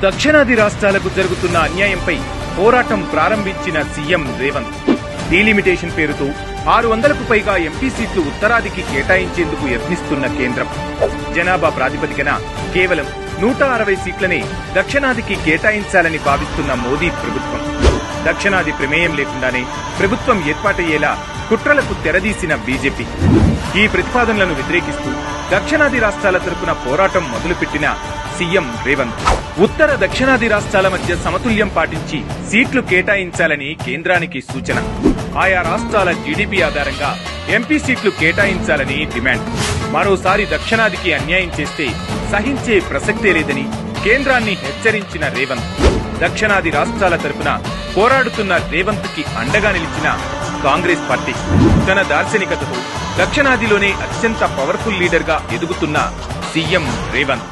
దక్షిణాది రాష్ట్రాలకు జరుగుతున్న అన్యాయంపై పోరాటం ప్రారంభించిన సీఎం రేవంత్ డీలిమిటేషన్ పేరుతో 600కు పైగా ఎంపీ సీట్లు ఉత్తరాదికి కేటాయించేందుకు యత్నిస్తున్న కేంద్రం జనాభా ప్రాతిపదికన కేవలం 160 సీట్లనే దక్షిణాదికి కేటాయించాలని భావిస్తున్న మోదీ ప్రభుత్వం దక్షిణాది ప్రమేయం లేకుండానే ప్రభుత్వం ఏర్పాటయ్యేలా కుట్రలకు తెరదీసిన బీజేపీ ఈ ప్రతిపాదనలను వ్యతిరేకిస్తూ దక్షిణాది రాష్ట్రాల తరపున పోరాటం మొదలుపెట్టిన సీఎం రేవంత్ ఉత్తర దక్షిణాది రాష్ట్రాల మధ్య సమతుల్యం పాటించి సీట్లు కేటాయించాలని కేంద్రానికి సూచన ఆయా రాష్ట్రాల జీడీపీ ఆధారంగా ఎంపీ సీట్లు కేటాయించాలని డిమాండ్ మరోసారి దక్షిణాదికి అన్యాయం చేస్తే సహించే ప్రసక్తే లేదని కేంద్రాన్ని హెచ్చరించిన రేవంత్ దక్షిణాది రాష్ట్రాల తరపున పోరాడుతున్న రేవంత్ కి అండగా నిలిచిన కాంగ్రెస్ పార్టీ తన దార్శనికతతో దక్షిణాదిలోనే అత్యంత పవర్ఫుల్ లీడర్ గా ఎదుగుతున్న సీఎం రేవంత్